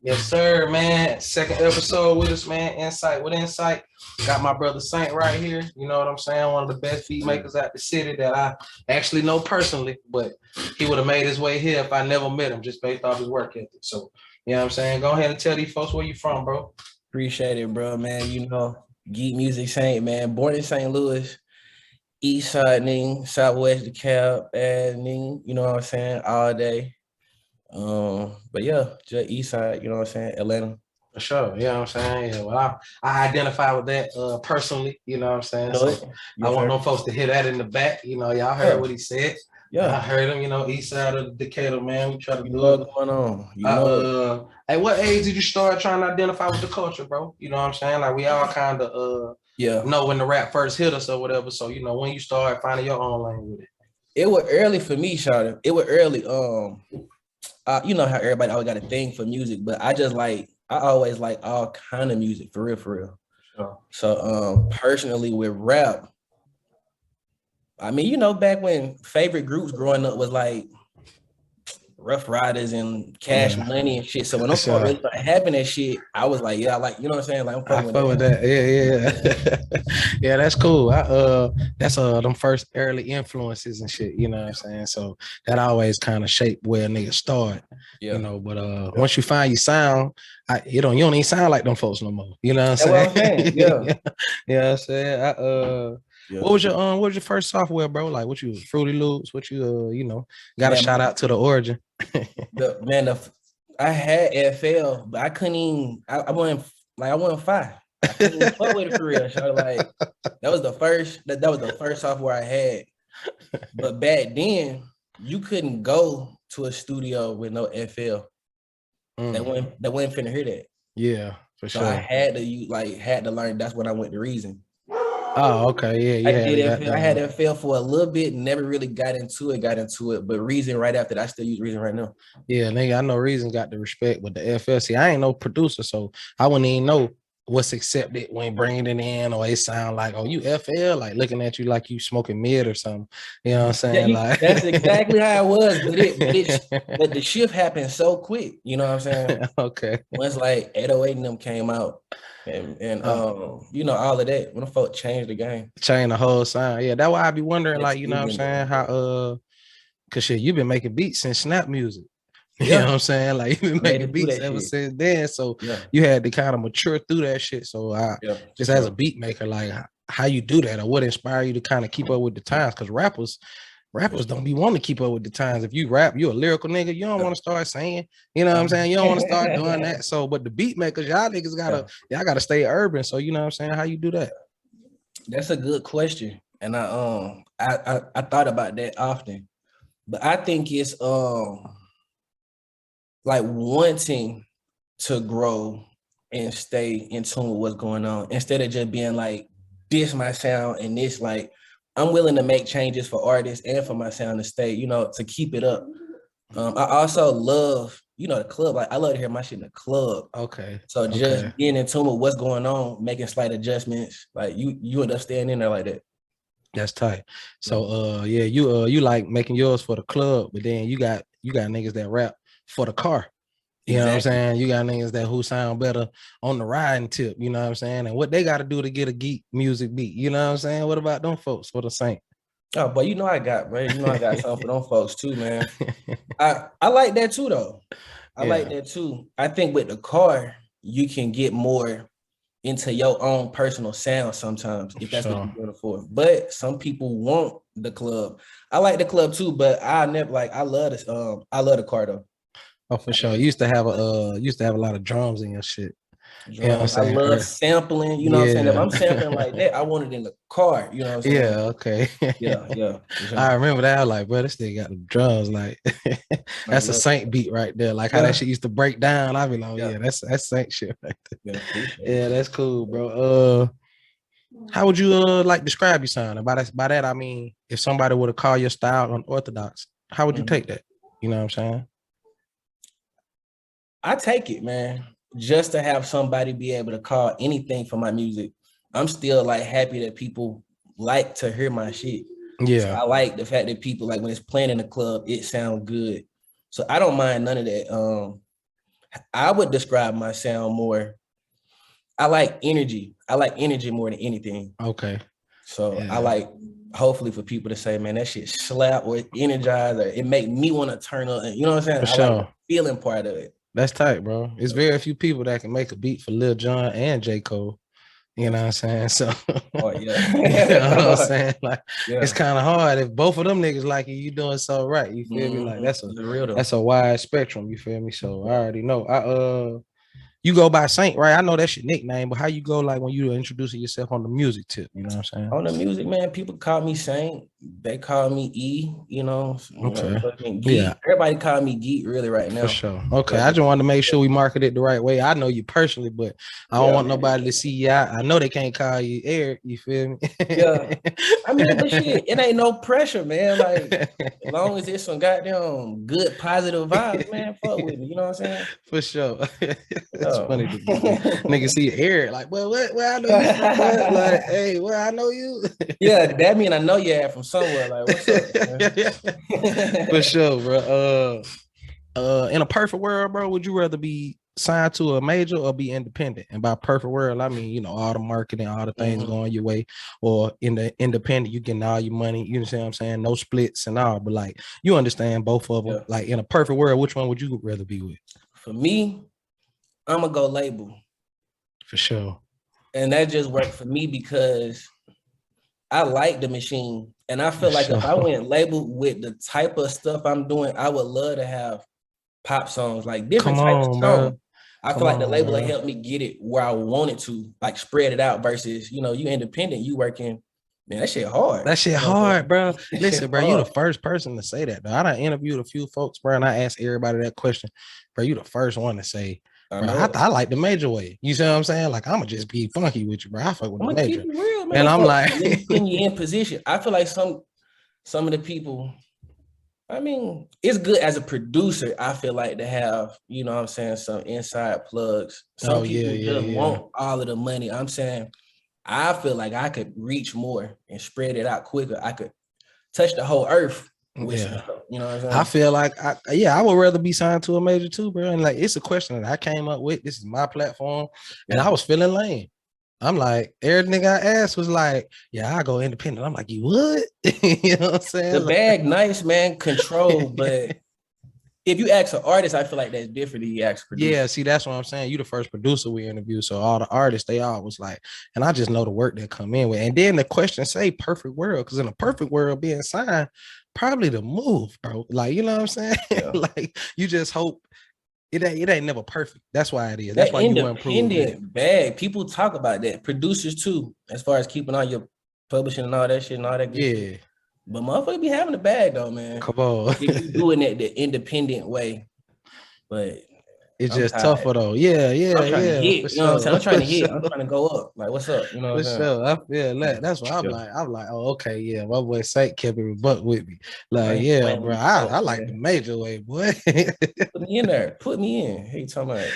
Yes, sir, man. Second episode with us, man. Insight with Insight. Got my brother Saint right here. You know what I'm saying? One of the best beat makers out the city that I actually know personally, but he would have made his way here if I never met him just based off his work ethic. So, you know what I'm saying? Go ahead and tell these folks where you from, bro. Appreciate it, bro, man. Geek Music Saint, man. Born in St. Louis, East Side, Ning, Southwest DeKalb, Ning, you know what I'm saying, all day. But yeah, just East Side, you know what I'm saying, Atlanta. For sure. You know what I'm saying? Yeah, well, I identify with that personally, you know what I'm saying? You know So it? I Yes, want sir. them folks to hear that in the back. You know, y'all heard Yeah, what he said. I yeah. heard him, east side of Decatur, man. We try to You do know it. what's going on. You know it. At what age did you start trying to identify with the culture, bro? You know what I'm saying? Like we all kind of Yeah. know when the rap first hit us or whatever. So when you start finding your own lane with it. It was early for me, Shawty. It was early. You know how everybody always got a thing for music, but I always like all kind of music, for real, for real. Sure. So personally with rap, I mean, back when favorite groups growing up was like Rough Riders and Cash Money and shit. So when I'm really started having that shit, I was like, yeah, I like, you know what I'm saying? Like I'm fucking with that. Yeah. Yeah, that's cool. That's them first early influences and shit, you know what I'm saying? So that always kind of shaped where niggas start. Yeah. But once you find your sound, you don't even sound like them folks no more. You know what I'm saying? Yeah. Yeah, I'm saying. What was your first software, bro? Like what you Fruity Loops? What you got a shout out to the origin. I had FL, but I couldn't even. I wasn't 5. I couldn't even fuck with it for real. So like that was the first. That was the first software I had. But back then, you couldn't go to a studio with no FL. That wasn't finna hear that. Yeah, for sure. So I had to learn. That's when I went to Reason. Oh, okay, yeah. I had FL for a little bit, never really got into it, but Reason right after that, I still use Reason right now. Yeah, nigga, I know Reason got the respect with the FLC. I ain't no producer, so I wouldn't even know what's accepted when bringing it in, or it sound like, oh, you FL, like looking at you like you smoking mid or something. You know what I'm saying? That's exactly how it was, but the shift happened so quick. You know what I'm saying? Okay. Once like 808 and them came out, and all of that, when the folk changed the game, change the whole sound. Yeah, that's why I be wondering, like, you know what I'm saying, how cause shit, you've been making beats since Snap Music. You know what I'm saying? Like you've been making beats ever since then. So you had to kind of mature through that shit. So just as a beat maker, like how you do that, or what inspired you to kind of keep up with the times? Because rappers don't be wanting to keep up with the times. If you rap, you a lyrical nigga, you don't want to start saying, you know what I'm saying? You don't want to start doing that. So, but the beat makers, y'all niggas gotta stay urban. So, you know what I'm saying? How you do that? That's a good question. And I thought about that often. But I think it's like wanting to grow and stay in tune with what's going on instead of just being like, this my sound and this, like, I'm willing to make changes for artists and for my sound to stay, to keep it up. I also love, the club. Like I love to hear my shit in the club. Okay. So just being in tune with what's going on, making slight adjustments, like you end up staying in there like that. That's tight. So you like making yours for the club, but then you got niggas that rap for the car. You know what I'm saying? You got niggas who sound better on the riding tip, you know what I'm saying? And what they got to do to get a geek music beat, you know what I'm saying? What about them folks for the Saint? Oh, but I got something for them folks too, man. I like that too, though. I like that too. I think with the car, you can get more into your own personal sound sometimes, if that's what you're doing it for. But some people want the club. I like the club too, but I love this. I love the car though. Oh, for sure. You used to have a lot of drums in your shit. You know what I'm saying? I love sampling, you know what I'm saying? If I'm sampling like that, I want it in the car, you know what I'm saying? Yeah, okay. Yeah. I remember that. I was like, bro, this thing got the drums. Like, that's a Saint beat right there. Like how that shit used to break down. I'd be like, oh, yeah, that's Saint shit right there. Yeah, that's cool, bro. How would you like describe your sound? And by that, I mean, if somebody were to call your style unorthodox, how would you take that? You know what I'm saying? I take it, man. Just to have somebody be able to call anything for my music. I'm still like happy that people like to hear my shit. Yeah. So I like the fact that people, like, when it's playing in the club, it sounds good. So I don't mind none of that. I would describe my sound more. I like energy. I like energy more than anything. Okay. So I like, hopefully for people to say, man, that shit slap or energize or it make me want to turn up. You know what I'm saying? For sure. Like the feeling part of it. That's tight, bro. It's very few people that can make a beat for Lil Jon and J. Cole. You know what I'm saying? So, yeah. You know what I'm saying? Like, it's kind of hard if both of them niggas like you doing so right. You feel me? Like that's a wide spectrum. You feel me? So I already know. You go by Saint, right? I know that's your nickname, but how you go like when you introducing yourself on the music tip? You know what I'm saying? On the music, man, people call me Saint. They call me E. You know, okay. Geek. Yeah. Everybody call me Geek really right now. For sure. Okay, I just wanted to make sure we market it the right way. I know you personally, but I don't want nobody to see you. I know they can't call you Eric. You feel me? Yeah. I mean, but shit, it ain't no pressure, man. Like, as long as it's some goddamn good, positive vibes, man, fuck with me. You know what I'm saying? For sure. It's funny to niggas see Eric like, well, what? Well, I know you from what? Like, hey, well, I know you. Yeah, that mean I know you from somewhere. Like, what's up? For sure, bro. In a perfect world, bro, would you rather be signed to a major or be independent? And by perfect world, I mean, you know, all the marketing, all the things going your way, or in the independent, you getting all your money. You understand what I'm saying? No splits and all, but like you understand both of them. Like in a perfect world, which one would you rather be with? For me, I'm gonna go label. For sure. And that just worked for me because I like the machine. And I feel like if I went label with the type of stuff I'm doing, I would love to have pop songs, like different types of songs. I feel like the label will help me get it where I want it to, like spread it out versus, you know, you independent, you working, man, that shit hard. That shit hard, bro. Listen, bro, you the first person to say that, though. I done interviewed a few folks, bro, and I asked everybody that question. Bro, you the first one to say, bro, I like the major way. You see what I'm saying? Like, I'm gonna just be funky with you, bro. I fuck with the major. Keep it real, man. And I'm like, putting you in position. I feel like some of the people, I mean, it's good as a producer, I feel like, to have, you know what I'm saying, some inside plugs. Some people just want all of the money. I'm saying, I feel like I could reach more and spread it out quicker. I could touch the whole earth. With stuff, you know what I'm saying? I feel like, I would rather be signed to a major too, bro. And like, it's a question that I came up with. This is my platform. And I was feeling lame. I'm like, everything I asked was like, yeah, I go independent. I'm like, you would? You know what I'm saying? The bag, nice, man, control. But if you ask an artist, I feel like that's different than you ask a producer. Yeah, see, that's what I'm saying. You the first producer we interviewed. So all the artists, they all was like, and I just know the work that come in with. And then the question say perfect world, because in a perfect world being signed, probably the move, bro. Like, you know what I'm saying? Yeah. Like, you just hope it ain't never perfect. That's why it is. That's why you improve it. Bag. People talk about that. Producers too, as far as keeping all your publishing and all that shit and all that good shit. But motherfucker be having a bag though, man. Come on. If you doing it the independent way. But it's just tougher though. Yeah. I'm trying to hit. You know what I'm saying? I'm trying to hit. I'm trying to go up. Like, what's up? You know what I'm saying? Sure. I feel that. That's what I'm like. I'm like, oh, okay, yeah. My boy Saint kept it buck with me. Like, yeah, bro. I like the major way, boy. Put me in there. Put me in. Hey, you talking about?